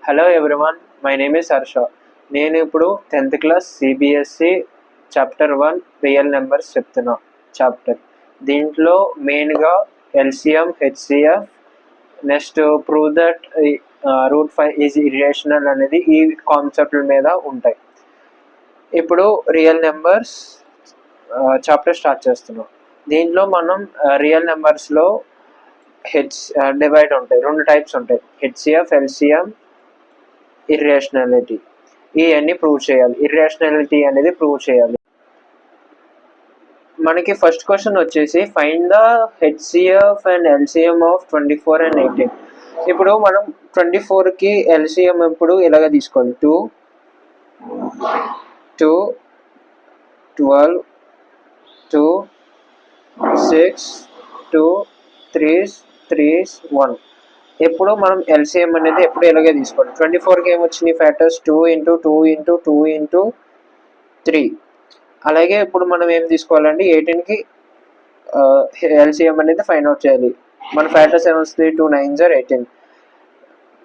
Hello everyone, my name is Harsha. నేను ఇప్పుడు 10th class CBSE chapter 1 real numbers చెప్తున్నా. దీంట్లో మెయిన్గా LCM, HCF, next prove that root 5 is irrational అనేది ఈ కాన్సెప్ట్ల మీద ఉంటాయి. ఇప్పుడు రియల్ నెంబర్స్ చాప్టర్ స్టార్ట్ చేస్తున్నాం. దీంట్లో మనం రియల్ నెంబర్స్లో డివైడ్ ఉంటాయి, 2 టైప్స్ ఉంటాయి, హెచ్సిఎఫ్, ఎల్సిఎం, ఇర్రేషనాలిటీ. ఇవన్నీ ప్రూవ్ చేయాలి. ఇర్రేషనాలిటీ అనేది ప్రూవ్ చేయాలి. మనకి ఫస్ట్ క్వశ్చన్ వచ్చేసి find the HCF and LCM of 24 and 18. ఇప్పుడు మనం 24కి ఎల్సిఎం ఇప్పుడు ఇలాగ తీసుకోవాలి, 2, 12, 2, 6, 2, 3, 3, 1. ఎప్పుడు మనం ఎల్సిఎం అనేది ఎప్పుడు ఇలాగే తీసుకోవాలి. 24కి ఏమొచ్చినాయి ఫ్యాక్టర్స్, 2 into 2 into 2 into 3. అలాగే ఇప్పుడు మనం ఏం తీసుకోవాలండి, 18కి ఎల్సిఎం అనేది ఫైండ్ అవుట్ చేయాలి. మన ఫ్యాక్టర్స్ ఏమొస్తుంది, 2 9s are 18,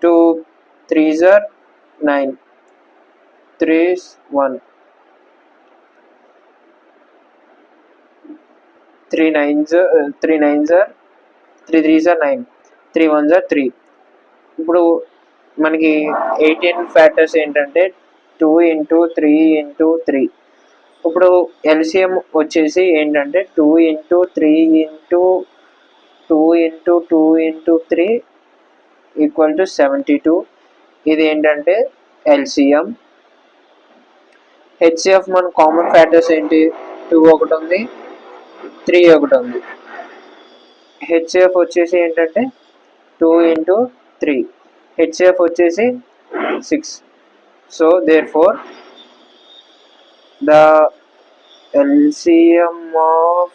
2 3s are 9, 3s 1, 3 9s are 3 3s are 9, 3 1s are 3. ఇప్పుడు మనకి 18 ఫ్యాక్టర్స్ ఏంటంటే 2 into 3 into 3. ఇప్పుడు ఎల్సిఎం వచ్చేసి ఏంటంటే 2 into 3 into 2 into 2 into 3 equal to 72. ఇది ఏంటంటే ఎల్సిఎం. హెచ్సిఎఫ్ మన కామన్ ఫ్యాక్టర్స్ ఏంటి, 2 ఒకటి ఉంది, 3 ఒకటి ఉంది. హెచ్సిఎఫ్ వచ్చేసి ఏంటంటే 2 into 3, హెచ్సిఎఫ్ వచ్చేసి 6. So therefore the LCM of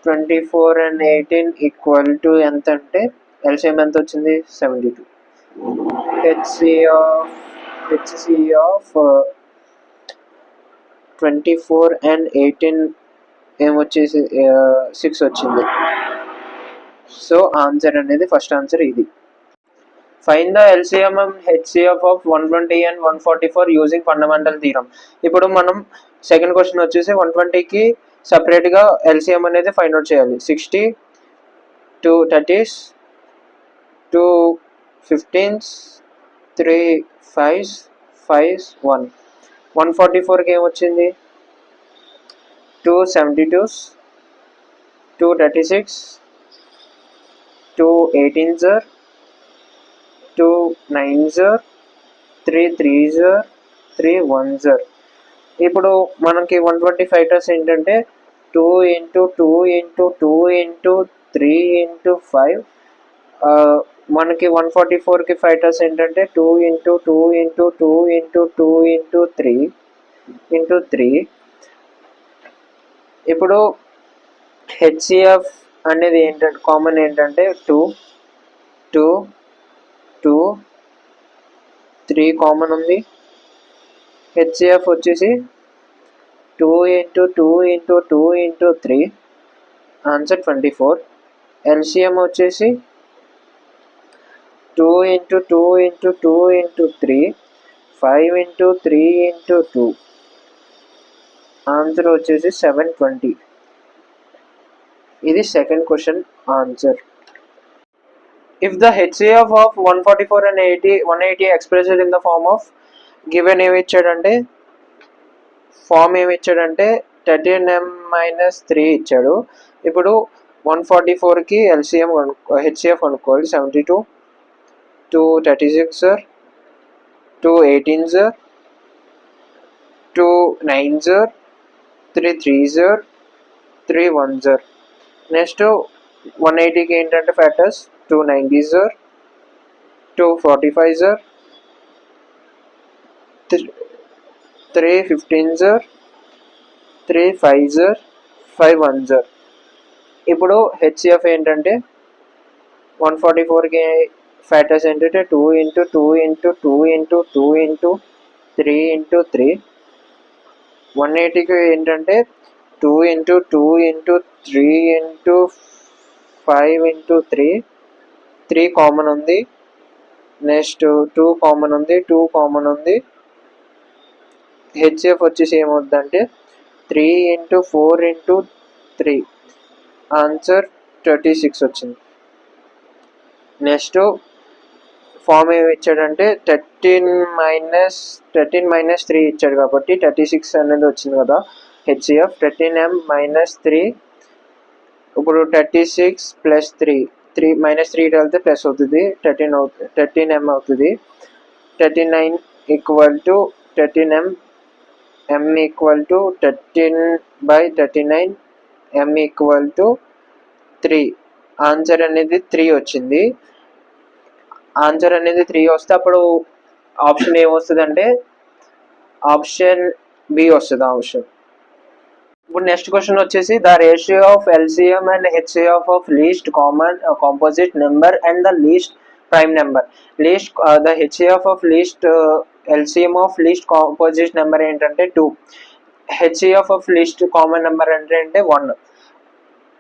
24 and 18 equal to ఎంత అంటే, LCM ఎంత వచ్చింది, 72. HC ఆఫ్ 24 and 18 ఏమొచ్చేసి 6 వచ్చింది. సో ఆన్సర్ అనేది ఫస్ట్ ఆన్సర్ ఇది. Find the LCM and HCF of 120 and 144 using fundamental theorem. ఇప్పుడు మనం సెకండ్ క్వశ్చన్ వచ్చేసి 120కి సపరేట్గా ఎల్సిఎం అనేది ఫైండ్ అవుట్ చేయాలి. 60, 2 30s, 2 15s, 3 5s, 5s 1. 144కి ఏమొచ్చింది, 2 72s, 2 36, 2 18s, 2 9s, 3 3s, 3 1s. ఇప్పుడు మనకి 120 ఫ్యాక్టర్స్ ఏంటంటే 2 into 2 into 2 into 3 into 5. మనకి 144కి ఫ్యాక్టర్స్ ఏంటంటే 2 into 2 into 2 into 2 into 3 into 3. ఇప్పుడు హెచ్సిఎఫ్ అనేది ఏంటంటే కామన్ ఏంటంటే 2 2 2 3 కామన్ ఉంది. హెచ్సిఎఫ్ వచ్చేసి 2 into 2 into 2 into 3, answer 24. LCM వచ్చేసి 2 into 2 into 2 into 3, 5 into 3 into 2, answer వచ్చేసి 720. ఇది second question answer. If the HCF of 144 and 180 expressed in the form of given ఏమి ఇచ్చాడంటే, ఫామ్ ఏమి ఇచ్చాడంటే 13m - 3 ఇచ్చాడు. ఇప్పుడు 144కి ఎల్సిఎం హెచ్సిఎఫ్ అనుకోవాలి. 72, 2 36, 2 18s, 2 9s, 3 3s, 3 1s. Next 180కి ఏంటంటే factors 2 90s, 2 45s, 3 15s, 3 5s, 5 1s. ఇప్పుడు హెచ్సిఎఫ్ ఏంటంటే 144కి ఫ్యాక్టర్స్ ఏంటంటే 2 into 2 into 2 into 2 into 3 into 3. 180కి ఏంటంటే 2 into 2 into 3 into 5 into 3, 3 common ఉంది. నెక్స్ట్ 2 కామన్ ఉంది, 2 కామన్ ఉంది. హెచ్సిఎఫ్ వచ్చేసి ఏమవుతుందంటే 3 × 4 × 3 ఆన్సర్ 36 వచ్చింది. నెక్స్ట్ ఫామ్ ఏమి ఇచ్చాడంటే 13 - 3 ఇచ్చాడు కాబట్టి 36 అనేది వచ్చింది కదా. HCF 13m - 3. ఇప్పుడు 36 + 3 -3 వెళ్తే ప్లస్ అవుతుంది, 13m అవుతుంది. 39 = 13m, m = 13/39, m = 3. ఆన్సర్ అనేది 3 వచ్చింది. ఆన్సర్ అనేది 3 వస్తే అప్పుడు ఆప్షన్ ఏమొస్తుంది అంటే ఆప్షన్ బి వస్తుంది ఆప్షన్. ఇప్పుడు నెక్స్ట్ క్వశ్చన్ వచ్చేసి the ratio of LCM and HCF of least common composite number and the least prime number. The HCF of least LCM of least composite number ఏంటంటే 2. HCF of least common number అంటే 1.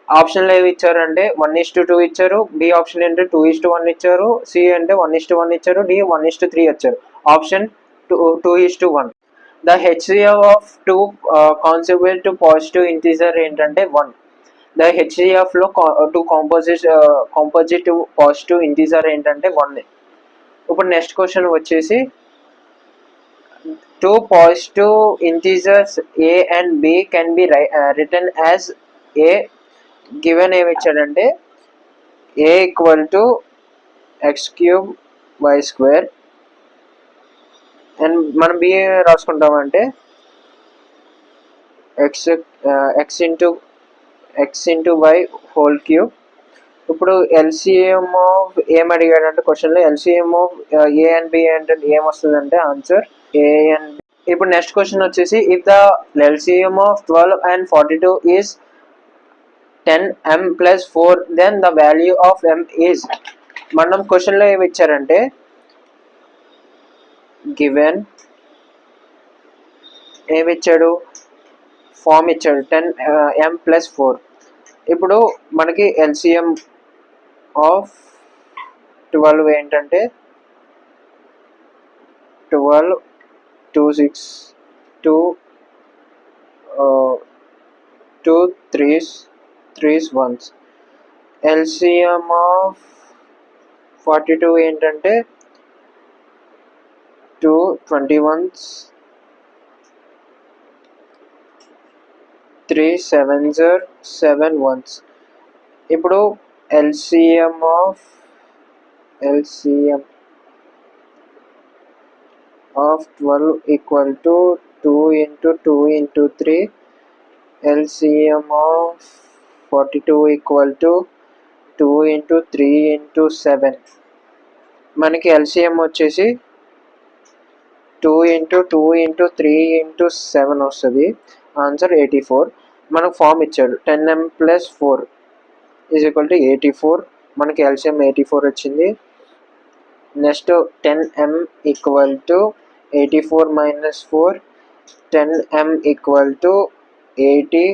ఆప్షన్లు ఏవి ఇచ్చారంటే 1:2 ఇచ్చారు, B option అంటే 2:1 ఇచ్చారు, C అంటే 1:1 ఇచ్చారు, డి 1:3 ఇచ్చారు. Option 2:1. The HCF of 2 consecutive positive integer ఏంటంటే 1. ద హెచ్సిఎఫ్ లో 2 కాంపోజిటివ్ పాజిటివ్ ఇంటీజర్ ఏంటంటే 1. ఇప్పుడు నెక్స్ట్ క్వశ్చన్ వచ్చేసి 2 positive integers A and B can be written as A. Given ఏమి ఇచ్చాడంటే a = x³ y² అండ్ మనం బి రాసుకుంటామంటే x/y³. ఇప్పుడు ఎల్సిఎం ఆఫ్ ఏం అడిగాడంటే క్వశ్చన్లో LCM of A and B అంటే ఏమొస్తుందంటే ఆన్సర్ ఏ అండ్ బి. ఇప్పుడు నెక్స్ట్ క్వశ్చన్ వచ్చేసి if the LCM of 12 and 42 is 10m + 4 then the value of m is. మనం క్వశ్చన్లో ఏమి ఇచ్చారంటే గివెన్ ఏమి ఇచ్చాడు, ఫామ్ ఇచ్చాడు 10m + 4. ఇప్పుడు మనకి ఎల్సిఎం ఆఫ్ 12 ఏంటంటే 12 2 6 2 2 3s 3s 1s. LCM of 42 ఏంటంటే 2 21s 3 7s 7 1s. ఇప్పుడు ఎల్సిఎం ఆఫ్ 12 = 2 × 2 × 3. LCM of 42 = 2 × 3 × 7. మనకి LCM వచ్చేసి 2 × 2 × 3 × 7 వస్తుంది. ఆన్సర్ 84. మనకు ఫామ్ ఇచ్చాడు 10m + 4 = 84. మనకి LCM 84 వచ్చింది. Next 10m = 84 - 4. 10m = 80.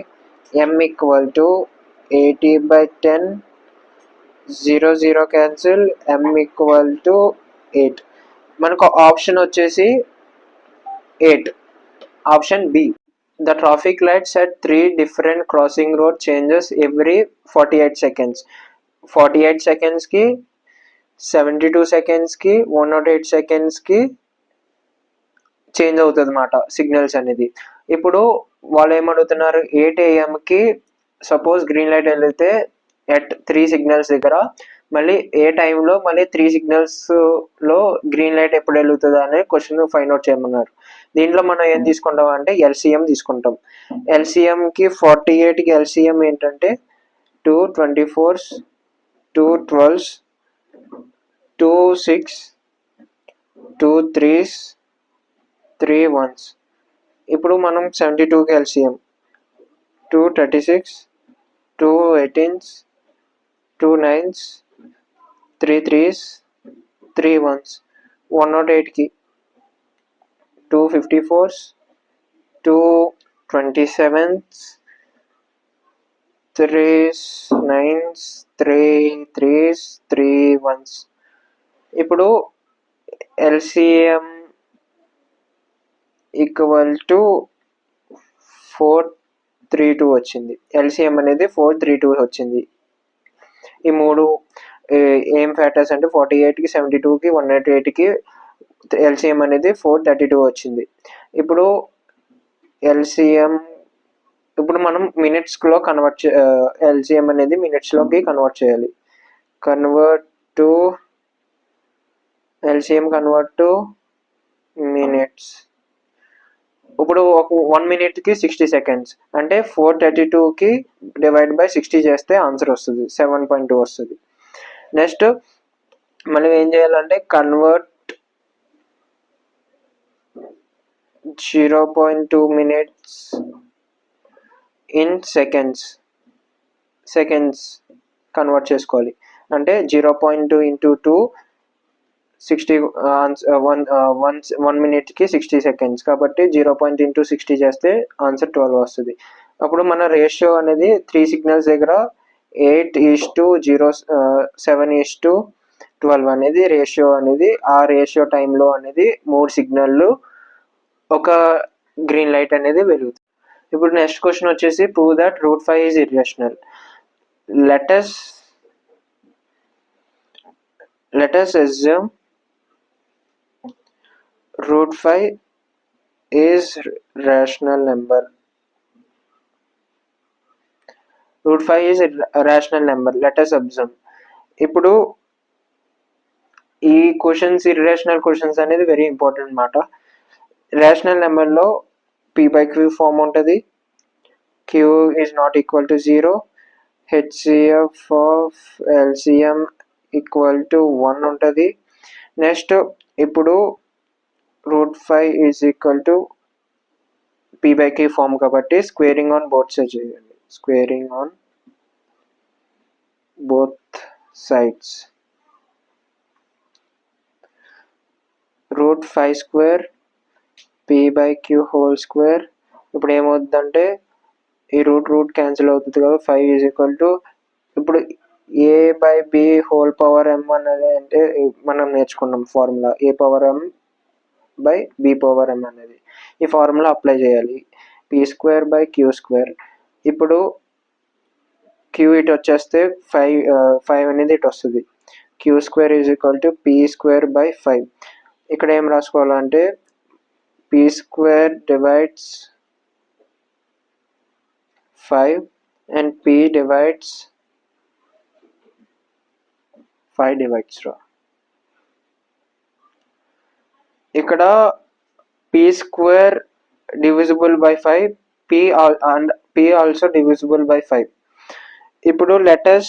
m = 80/10. 0 0 cancel. m = 8. మనకు ఆప్షన్ వచ్చేసి 8. Option B. The traffic lights at 3 different crossing road changes every 48 seconds. 48 సెకండ్స్కి 72 సెకండ్స్కి 108 సెకండ్స్కి change అవుతుంది అన్నమాట సిగ్నల్స్ అనేది. ఇప్పుడు వాళ్ళు ఏమడుగుతున్నారు 8 AM సపోజ్ గ్రీన్ లైట్ వెళ్తే ఎట్ 3 సిగ్నల్స్ దగ్గర మళ్ళీ ఏ టైంలో మళ్ళీ 3 సిగ్నల్స్లో గ్రీన్ లైట్ ఎప్పుడు వెళ్తుంది అనే క్వశ్చన్ ఫైండ్ అవుట్ చేయమన్నారు. దీంట్లో మనం ఏం తీసుకుంటాం అంటే ఎల్సిఎం తీసుకుంటాం. ఎల్సిఎంకి 48కి ఎల్సిఎం ఏంటంటే 2 24s 2 12s 2 6 2 3s 3 1s. ఇప్పుడు మనం 72కి LCM 2 36 2 18s 2 9s 3 3s 3 1s. 108కి 2 54s 2 27s 3 9s 3 3s 3 1s. ఇప్పుడు LCM ఈక్వల్ టు 432 వచ్చింది. LCM అనేది 432 వచ్చింది. ఈ మూడు ఏం ఫ్యాక్టర్స్ అంటే 48కి 72కి 198కి LCM అనేది 432 వచ్చింది. ఇప్పుడు LCM ఇప్పుడు మనం మినిట్స్లో కన్వర్ట్ LCM అనేది మినిట్స్లోకి కన్వర్ట్ చేయాలి. LCM convert two minutes. ఇప్పుడు ఒక 1 మినిట్కి 60 సెకండ్స్ అంటే 432కి డివైడ్ బై 60 చేస్తే ఆన్సర్ వస్తుంది, 7.2 వస్తుంది. నెక్స్ట్ మనం ఏం చేయాలంటే convert 0.2 minutes in seconds convert చేసుకోవాలి. అంటే 0.2 ఇంటూ 2 60 1 మినిట్కి 60 సెకండ్స్ కాబట్టి 0.2 చేస్తే ఆన్సర్ 12 వస్తుంది. అప్పుడు మన రేషియో అనేది 3 సిగ్నల్స్ దగ్గర 8:0 7:12 అనేది రేషియో అనేది. ఆ రేషియో టైంలో అనేది 3 సిగ్నల్లు ఒక గ్రీన్ లైట్ అనేది వెలుగుతుంది. ఇప్పుడు నెక్స్ట్ క్వశ్చన్ వచ్చేసి prove that √5 is irrational. let us assume √5 is rational number. √5 is a rational number. Let us assume. ఇప్పుడు ఈ క్వశ్చన్స్ ఇర్రేషనల్ క్వశ్చన్స్ అనేది వెరీ ఇంపార్టెంట్ మాట. రేషనల్ నెంబర్లో p/q ఫామ్ ఉంటుంది. q is not equal to 0. HCF of LCM equal to 1 ఉంటుంది. Next ఇప్పుడు √5 is equal to p/q form కాబట్టి squaring on both sides చేయండి. Squaring on both sides. √5 square p/q whole square. ఇప్పుడు ఏమవుతుందంటే ఈ root cancel అవుతుంది కదా. 5 ఈజ్ ఈక్వల్ టు ఇప్పుడు a/b హోల్ పవర్ m అనేది అంటే మనం నేర్చుకున్నాం ఫార్ములా a/m/b/m అనేది. ఈ ఫార్ములా అప్లై చేయాలి. p²/q². ఇప్పుడు q ఇటు వచ్చేస్తే 5 అనేది ఇటు వస్తుంది. q² is equal to p²/5. ఇక్కడ ఏం రాసుకోవాలంటే p² divides 5 and p divides 5 divides రా. ఇక్కడ p² divisible by 5, p also divisible by 5. ఇప్పుడు let us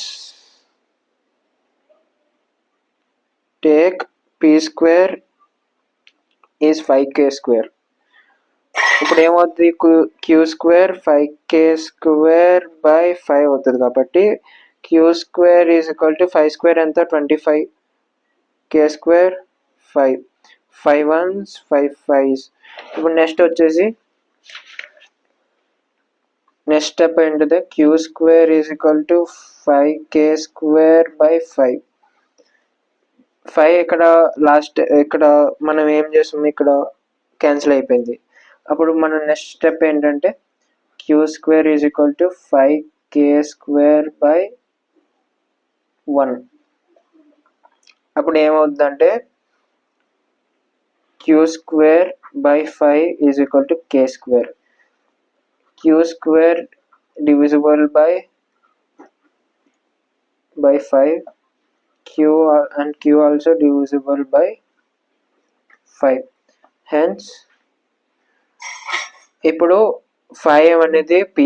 take p² is 5k². ఇప్పుడు ఏమవుతుంది q² 5k²/5 అవుతుంది కాబట్టి q² ఈజ్ ఈక్వల్ టు 5² ఎంత 25, k² 5, 5 1s 5 5s. ఇప్పుడు నెక్స్ట్ వచ్చేసి నెక్స్ట్ స్టెప్ ఏంటిది q² is equal to 5k²/5. 5 ఇక్కడ లాస్ట్ ఇక్కడ మనం ఏం చేస్తాం ఇక్కడ క్యాన్సిల్ అయిపోయింది. అప్పుడు మన నెక్స్ట్ స్టెప్ ఏంటంటే q² is equal to 5k²/1. అప్పుడు ఏమవుతుందంటే q²/5 is equal to k². q² divisible by 5, q also divisible by 5. hence ఇప్పుడు 5 అనేది q²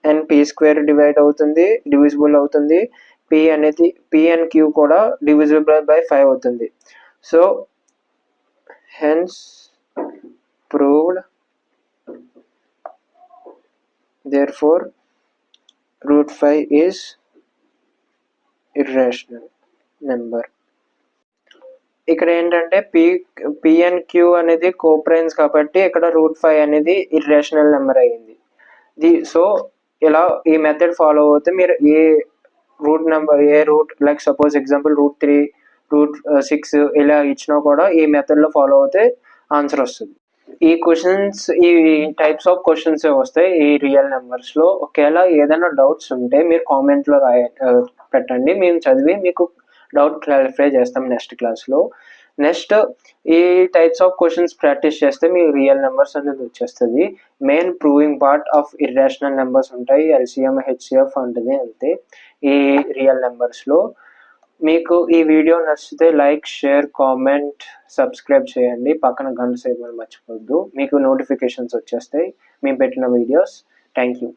and p² డివిజిబుల్ అవుతుంది. p and q కూడా డివిజిబుల్ బై 5 అవుతుంది. So hence proved, therefore √5 is irrational number. ఇక్కడ ఏంటంటే p and q అనేది కోప్రైన్స్ కాబట్టి ఇక్కడ √5 అనేది ఇర్రేషనల్ నెంబర్ అయ్యింది. సో ఇలా ఈ మెథడ్ ఫాలో అవుతే మీరు ఏ రూట్ లైక్ సపోజ్ ఎగ్జాంపుల్ √3 2 6 ఇలా ఇచ్చినా కూడా ఈ మెథడ్లో ఫాలో అవుతే ఆన్సర్ వస్తుంది. ఈ క్వశ్చన్స్ ఈ టైప్స్ ఆఫ్ క్వశ్చన్స్ వస్తాయి ఈ రియల్ నెంబర్స్లో. ఒకవేళ ఏదైనా డౌట్స్ ఉంటే మీరు కామెంట్లో పెట్టండి, మేము చదివి మీకు డౌట్ క్లారిఫై చేస్తాం నెక్స్ట్ క్లాస్లో. నెక్స్ట్ ఈ టైప్స్ ఆఫ్ క్వశ్చన్స్ ప్రాక్టీస్ చేస్తే మీకు రియల్ నెంబర్స్ అనేది వచ్చేస్తుంది. Main proving part of irrational numbers ఉంటాయి, ఎల్సిఎం హెచ్సిఎఫ్ ఉంటుంది అంతే ఈ రియల్ నెంబర్స్లో. మీకు ఈ వీడియో నచ్చితే లైక్, షేర్, కామెంట్, సబ్స్క్రైబ్ చేయండి. పక్కన గంట సేపు మర్చిపోవద్దు, మీకు నోటిఫికేషన్స్ వచ్చేస్తాయి మేము పెట్టిన వీడియోస్. Thank you.